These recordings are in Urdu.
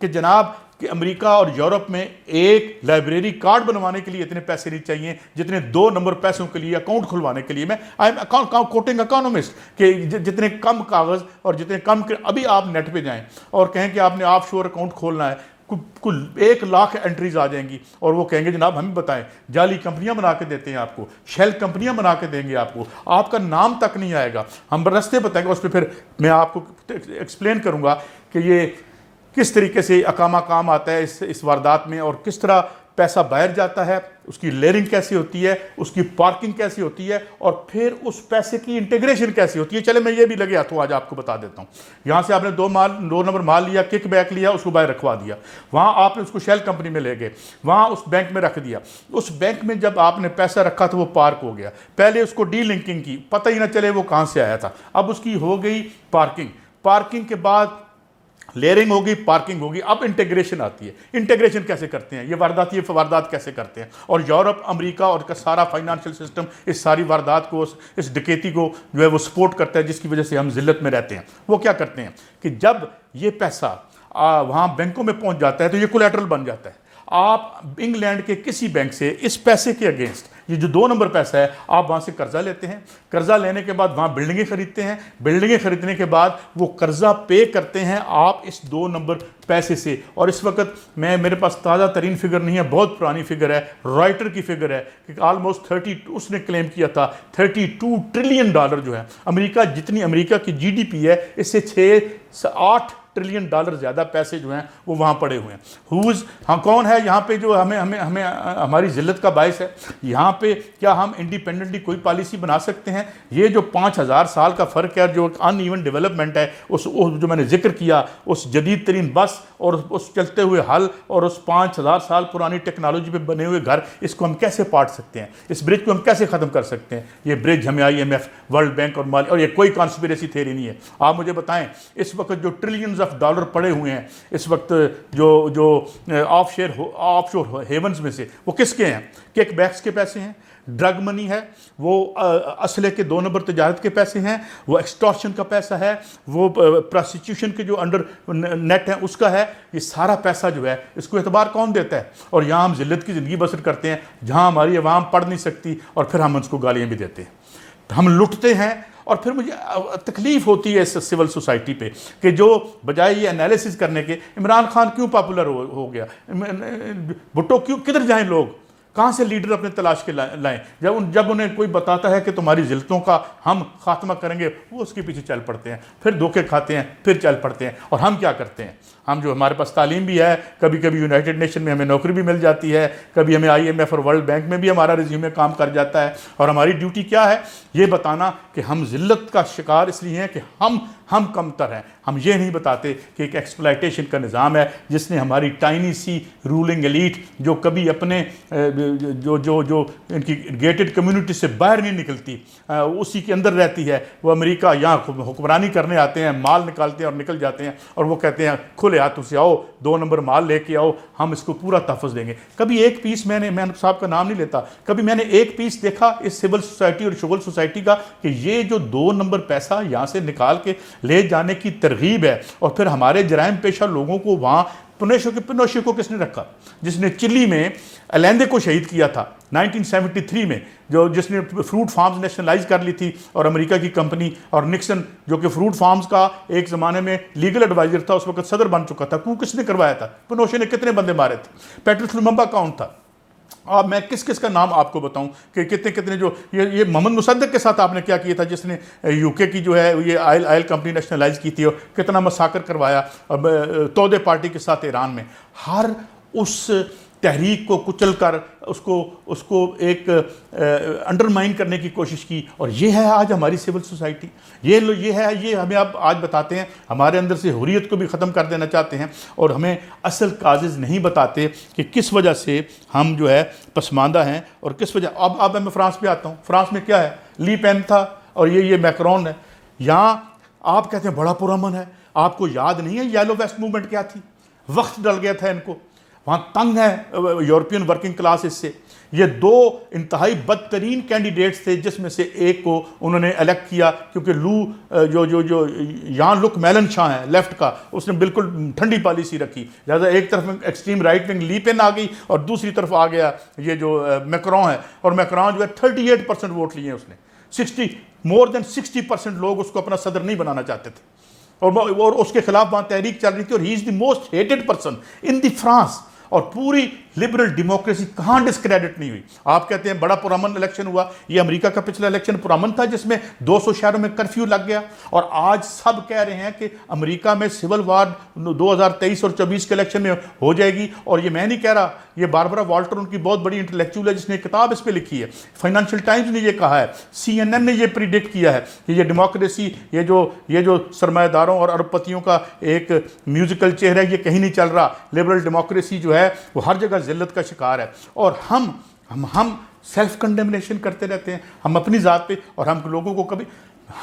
کہ جناب کہ امریکہ اور یورپ میں ایک لائبریری کارڈ بنوانے کے لیے اتنے پیسے نہیں چاہیے جتنے 2 نمبر پیسوں کے لیے اکاؤنٹ کھلوانے کے لیے. میں کوٹنگ اکانومسٹ کہ جتنے کم کاغذ اور جتنے کم ابھی آپ نیٹ پہ جائیں اور کہیں کہ آپ نے آف شور اکاؤنٹ کھولنا ہے, کل 1 لاکھ انٹریز آ جائیں گی, اور وہ کہیں گے جناب ہمیں بتائیں, جعلی کمپنیاں بنا کے دیتے ہیں آپ کو, شیل کمپنیاں بنا کے دیں گے آپ کو, آپ کا نام تک نہیں آئے گا, ہم رستے بتائیں گے, اس پہ پھر میں آپ کو ایکسپلین کروں گا کہ یہ کس طریقے سے اقامہ کام آتا ہے اس واردات میں, اور کس طرح پیسہ باہر جاتا ہے, اس کی لیئرنگ کیسی ہوتی ہے, اس کی پارکنگ کیسی ہوتی ہے, اور پھر اس پیسے کی انٹیگریشن کیسی ہوتی ہے. چلے میں یہ بھی لگے ہاتھوں آج آپ کو بتا دیتا ہوں. یہاں سے آپ نے 2 نمبر مال لیا, کک بیک لیا, اس کو باہر رکھوا دیا, وہاں آپ نے اس کو شیل کمپنی میں لے گئے, وہاں اس بینک میں رکھ دیا, اس بینک میں جب آپ نے پیسہ رکھا تو وہ پارک ہو گیا, پہلے اس کو ڈی لنکنگ کی, پتہ ہی نہ چلے وہ کہاں سے آیا تھا, اب اس کی ہو گئی پارکنگ کے بعد لیئرنگ ہوگی, پارکنگ ہوگی, اب انٹیگریشن آتی ہے. انٹیگریشن کیسے کرتے ہیں, یہ واردات کیسے کرتے ہیں, اور یورپ, امریکہ اور کا سارا فائنانشل سسٹم اس ساری واردات کو, اس ڈکیتی کو جو ہے وہ سپورٹ کرتا ہے, جس کی وجہ سے ہم ذلت میں رہتے ہیں. وہ کیا کرتے ہیں کہ جب یہ پیسہ وہاں بینکوں میں پہنچ جاتا ہے تو یہ کولیٹرل بن جاتا ہے. آپ انگلینڈ کے کسی بینک سے اس پیسے کے اگینسٹ, یہ جو 2 نمبر پیسہ ہے, آپ وہاں سے قرضہ لیتے ہیں, قرضہ لینے کے بعد وہاں بلڈنگیں خریدتے ہیں, بلڈنگیں خریدنے کے بعد وہ قرضہ پے کرتے ہیں آپ اس 2 نمبر پیسے سے. اور اس وقت میرے پاس تازہ ترین فگر نہیں ہے, بہت پرانی فگر ہے, رائٹر کی فگر ہے کہ آلموسٹ 30, اس نے کلیم کیا تھا 32 ٹریلین ڈالر جو ہے امریکہ, جتنی امریکہ کی جی ڈی پی ہے اس سے 6-8 ٹریلین ڈالر زیادہ پیسے جو ہیں وہ وہاں پڑے ہوئے ہیں. ہاں کون ہے یہاں پہ جو ہمیں ہماری ذلت کا باعث ہے؟ یہاں پہ کیا ہم انڈیپینڈنٹلی کوئی پالیسی بنا سکتے ہیں؟ یہ جو 5000 سال کا فرق ہے, جو ان ایون ڈیولپمنٹ ہے, اس جو میں نے ذکر کیا, اس جدید ترین بس اور اس چلتے ہوئے حل اور اس 5000 سال پرانی ٹیکنالوجی پہ بنے ہوئے گھر, اس کو ہم کیسے پاٹ سکتے ہیں؟ اس برج کو ہم کیسے ختم کر سکتے ہیں؟ یہ برج ہمیں IMF, ورلڈ بینک اور یہ کوئی کانسپیریسی تھیوری نہیں ہے. آپ مجھے بتائیں اس وقت جو ٹریلینز آف ڈالر پڑے ہوئے ہیں اس وقت جو آف شور ہیونز میں سے, وہ کس کے ہیں؟ کک بیکس کے پیسے ہیں, ڈرگ منی ہے, وہ اسلحے کے 2 نمبر تجارت کے پیسے ہیں, وہ ایکسٹورشن کا پیسہ ہے, وہ پراسٹیٹیوشن کے جو انڈر نیٹ ہیں اس کا ہے. یہ سارا پیسہ جو ہے اس کو اعتبار کون دیتا ہے؟ اور یہاں ہم ذلت کی زندگی بسر کرتے ہیں, جہاں ہماری عوام پڑھ نہیں سکتی, اور پھر ہم اس کو گالیاں بھی دیتے ہیں, ہم لٹتے ہیں. اور پھر مجھے تکلیف ہوتی ہے اس سول سوسائٹی پہ کہ جو بجائے یہ انالیسس کرنے کے, عمران خان کیوں پاپولر ہو گیا, بھٹو کیوں, کدھر جائیں لوگ, کہاں سے لیڈر اپنے تلاش کے لائیں؟ جب انہیں کوئی بتاتا ہے کہ تمہاری ذلتوں کا ہم خاتمہ کریں گے, وہ اس کے پیچھے چل پڑتے ہیں, پھر دھوکے کھاتے ہیں, پھر چل پڑتے ہیں. اور ہم کیا کرتے ہیں؟ ہم جو ہمارے پاس تعلیم بھی ہے, کبھی کبھی یونائٹڈ نیشن میں ہمیں نوکری بھی مل جاتی ہے, کبھی ہمیں IMF اور ورلڈ بینک میں بھی ہمارا ریزیومے کام کر جاتا ہے, اور ہماری ڈیوٹی کیا ہے؟ یہ بتانا کہ ہم ذلت کا شکار اس لیے ہیں کہ ہم کم تر ہیں. ہم یہ نہیں بتاتے کہ ایک ایکسپلائٹیشن کا نظام ہے جس نے ہماری ٹائنی سی رولنگ ایلیٹ, جو کبھی اپنے جو ان کی گیٹڈ کمیونٹی سے باہر نہیں نکلتی, اسی کے اندر رہتی ہے, وہ امریکہ یہاں حکمرانی کرنے آتے ہیں, مال نکالتے ہیں اور نکل جاتے ہیں, اور وہ کہتے ہیں کھلے ہاتھوں سے آؤ, 2 نمبر مال لے کے آؤ, ہم اس کو پورا تحفظ دیں گے. کبھی ایک پیس میں صاحب کا نام نہیں لیتا, کبھی میں نے ایک پیس دیکھا اس سول سوسائٹی اور شغل سوسائٹی کا کہ یہ جو 2 نمبر پیسہ یہاں سے نکال کے لے جانے کی ترغیب ہے, اور پھر ہمارے جرائم پیشہ لوگوں کو وہاں پنوشے کو کس نے رکھا, جس نے چلی میں الیندے کو شہید کیا تھا 1973 میں, جس نے فروٹ فارمز نیشنلائز کر لی تھی, اور امریکہ کی کمپنی, اور نکسن جو کہ فروٹ فارمز کا ایک زمانے میں لیگل ایڈوائزر تھا, اس وقت صدر بن چکا تھا. کس نے کروایا تھا؟ پنوشے نے کتنے بندے مارے تھے؟ پیٹرس لوممبا کون تھا؟ اب میں کس کا نام آپ کو بتاؤں کہ کتنے جو یہ محمد مصدق کے ساتھ آپ نے کیا کیا تھا, جس نے UK کی جو ہے یہ آئل کمپنی نیشنلائز کی تھی, اور کتنا مساکر کروایا تودے پارٹی کے ساتھ ایران میں. ہر اس تحریک کو کچل کر اس کو ایک انڈرمائن کرنے کی کوشش کی, اور یہ ہے آج ہماری سول سوسائٹی. یہ ہمیں اب آج بتاتے ہیں, ہمارے اندر سے حریت کو بھی ختم کر دینا چاہتے ہیں, اور ہمیں اصل کازز نہیں بتاتے کہ کس وجہ سے ہم جو ہے پسماندہ ہیں, اور کس وجہ. اب میں فرانس پہ آتا ہوں. فرانس میں کیا ہے؟ لی پین تھا, اور یہ میکرون ہے. یہاں آپ کہتے ہیں بڑا پرامن ہے. آپ کو یاد نہیں ہے یلو ویسٹ موومنٹ کیا تھی؟ وقت ڈل گیا تھا ان کو. وہاں تنگ ہے یورپین ورکنگ کلاس اس سے. یہ دو انتہائی بدترین کینڈیڈیٹس تھے جس میں سے ایک کو انہوں نے الیکٹ کیا کیونکہ جو یان لک میلن شاہ ہیں لیفٹ کا, اس نے بالکل ٹھنڈی پالیسی رکھی, لہٰذا ایک طرف ایکسٹریم رائٹ ونگ لی پین آ گئی اور دوسری طرف آ گیا یہ جو میکرون ہے, اور میکرون جو ہے 38% ووٹ لیے اس نے, more than 60% لوگ اس کو اپنا صدر نہیں بنانا چاہتے تھے, اور اس کے خلاف وہاں تحریک چل رہی تھی, اور he is the most hated person in the France. اور پوری لبرل ڈیموکریسی کہاں ڈسکریڈٹ نہیں ہوئی. آپ کہتے ہیں بڑا پرامن الیکشن ہوا, یہ امریکہ کا پچھلا الیکشن پرامن تھا جس میں 200 شہروں میں کرفیو لگ گیا, اور آج سب کہہ رہے ہیں کہ امریکہ میں سول وار 2023 اور 24 کے الیکشن میں ہو جائے گی. اور یہ میں نہیں کہہ رہا, یہ باربرا والٹر ان کی بہت بڑی انٹلیکچوئل ہے جس نے کتاب اس پہ لکھی ہے, فائنینشیل ٹائمز نے یہ کہا ہے, CNN نے یہ پریڈکٹ کیا ہے کہ یہ ڈیموکریسی, یہ جو سرمایہ داروں اور ارب پتیوں کا ایک میوزیکل چہرہ ہے, یہ کہیں نہیں چل رہا. لبرل ڈیموکریسی جو ہے وہ ہر جگہ ذلت کا شکار ہے, اور ہم سیلف کنڈیمنیشن کرتے رہتے ہیں ہم اپنی ذات پہ, اور ہم لوگوں کو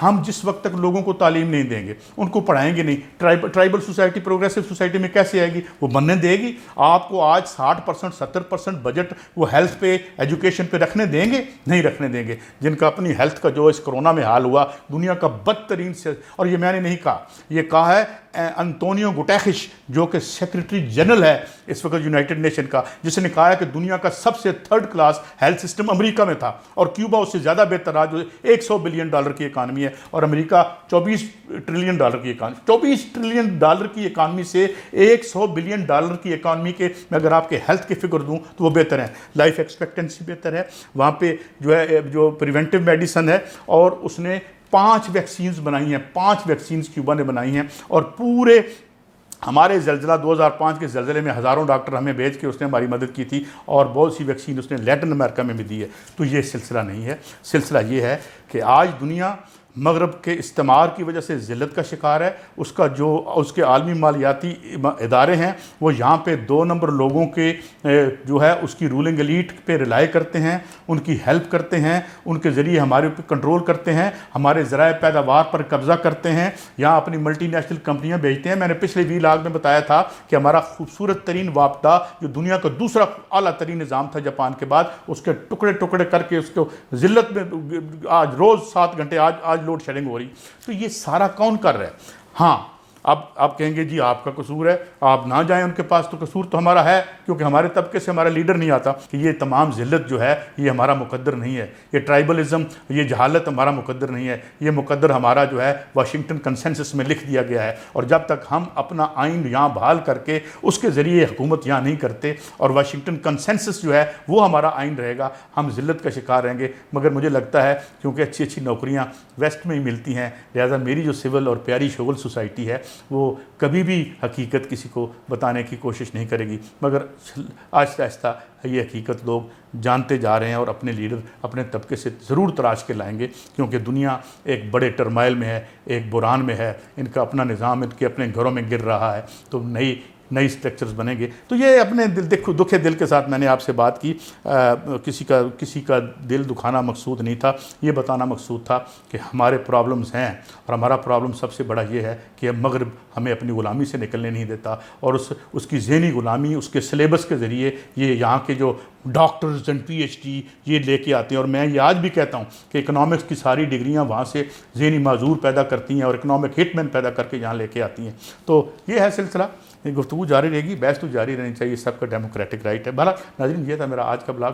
ہم جس وقت تک لوگوں کو تعلیم نہیں دیں گے, ان کو پڑھائیں گے نہیں, ٹرائبل سوسائٹی پروگریسو سوسائٹی میں کیسے آئے گی, وہ بننے دے گی. آپ کو آج 60% 70% بجٹ وہ ہیلتھ پہ ایجوکیشن پہ رکھنے دیں گے؟ نہیں رکھنے دیں گے. جن کا اپنی ہیلتھ کا جو اس کرونا میں حال ہوا, دنیا کا بدترین سے, اور یہ میں نے نہیں کہا, یہ کہا ہے انطونیو گٹیرش جو کہ سیکرٹری جنرل ہے اس وقت یونائٹڈ نیشن کا, جس نے کہا ہے کہ دنیا کا سب سے تھرڈ کلاس ہیلتھ سسٹم امریکہ میں تھا, اور کیوبا اس سے زیادہ بہتر رہا جو $100 بلین کی اکانومی ہے, اور امریکہ $24 ٹریلین کی اکانومی. $24 ٹریلین کی اکانومی سے $100 بلین کی اکانومی کے میں اگر آپ کے ہیلتھ کی فگر دوں تو وہ بہتر ہیں. لائف ایکسپیکٹنسی بہتر ہے وہاں پہ, جو پریونٹیو میڈیسن ہے, اور اس نے 5 ویکسینز بنائی ہیں, 5 ویکسینز کیوبا نے بنائی ہیں, اور پورے ہمارے زلزلہ 2005 کے زلزلے میں ہزاروں ڈاکٹر ہمیں بھیج کے اس نے ہماری مدد کی تھی, اور بہت سی ویکسین اس نے لیٹن امریکہ میں بھی دی ہے. تو یہ سلسلہ نہیں ہے, سلسلہ یہ ہے کہ آج دنیا مغرب کے استعمار کی وجہ سے ذلت کا شکار ہے. اس کے عالمی مالیاتی ادارے ہیں وہ یہاں پہ 2 نمبر لوگوں کے جو ہے اس کی رولنگ ایلیٹ پہ ریلائی کرتے ہیں, ان کی ہیلپ کرتے ہیں, ان کے ذریعے ہمارے اوپر کنٹرول کرتے ہیں, ہمارے ذرائع پیداوار پر قبضہ کرتے ہیں, یہاں اپنی ملٹی نیشنل کمپنیاں بھیجتے ہیں. میں نے پچھلے ویلاگ میں بتایا تھا کہ ہمارا خوبصورت ترین وابدہ جو دنیا کا دوسرا اعلیٰ ترین نظام تھا جاپان کے بعد, اس کے ٹکڑے ٹکڑے کر کے اس کو ذلت میں آج روز 7 گھنٹے آج لوڈ شیڈنگ ہو رہی. تو یہ سارا کون کر رہا ہے؟ ہاں اب آپ کہیں گے جی آپ کا قصور ہے, آپ نہ جائیں ان کے پاس, تو قصور تو ہمارا ہے کیونکہ ہمارے طبقے سے ہمارا لیڈر نہیں آتا. کہ یہ تمام ذلت جو ہے یہ ہمارا مقدر نہیں ہے, یہ ٹرائبلزم, یہ جہالت ہمارا مقدر نہیں ہے, یہ مقدر ہمارا جو ہے واشنگٹن کنسنسس میں لکھ دیا گیا ہے. اور جب تک ہم اپنا آئین یہاں بحال کر کے اس کے ذریعے حکومت یہاں نہیں کرتے, اور واشنگٹن کنسنسس جو ہے وہ ہمارا آئین رہے گا, ہم ذلت کا شکار رہیں گے. مگر مجھے لگتا ہے کیونکہ اچھی اچھی نوکریاں ویسٹ میں ہی ملتی ہیں, لہٰذا میری جو سول اور پیاری شغل سوسائٹی ہے وہ کبھی بھی حقیقت کسی کو بتانے کی کوشش نہیں کرے گی. مگر آہستہ آہستہ یہ حقیقت لوگ جانتے جا رہے ہیں, اور اپنے لیڈر اپنے طبقے سے ضرور تراش کے لائیں گے, کیونکہ دنیا ایک بڑے ٹرمائل میں ہے, ایک بحران میں ہے, ان کا اپنا نظام ان کے اپنے گھروں میں گر رہا ہے. تو نئی سٹرکچرز بنیں گے. تو یہ اپنے دکھے دل کے ساتھ میں نے آپ سے بات کی, کسی کا دل دکھانا مقصود نہیں تھا, یہ بتانا مقصود تھا کہ ہمارے پرابلمز ہیں, اور ہمارا پرابلم سب سے بڑا یہ ہے کہ مغرب ہمیں اپنی غلامی سے نکلنے نہیں دیتا, اور اس کی ذہنی غلامی اس کے سلیبس کے ذریعے یہ یہاں کے جو ڈاکٹرز اینڈ PhD یہ لے کے آتے ہیں. اور میں یہ آج بھی کہتا ہوں کہ اکنامکس کی ساری ڈگریاں وہاں سے ذہنی معذور پیدا کرتی ہیں, اور اکنامک ہٹ مین پیدا کر کے یہاں لے کے آتی ہیں. تو یہ ہے سلسلہ, یہ گفتگو جاری رہے گی, بحث تو جاری رہنی چاہیے, سب کا ڈیموکریٹک رائٹ ہے. بہرحال ناظرین یہ تھا میرا آج کا بلاگ,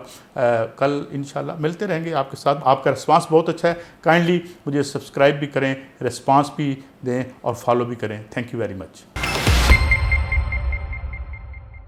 کل انشاءاللہ ملتے رہیں گے آپ کے ساتھ. آپ کا رسپانس بہت اچھا ہے, کائنڈلی مجھے سبسکرائب بھی کریں, رسپانس بھی دیں اور فالو بھی کریں. Thank you very much.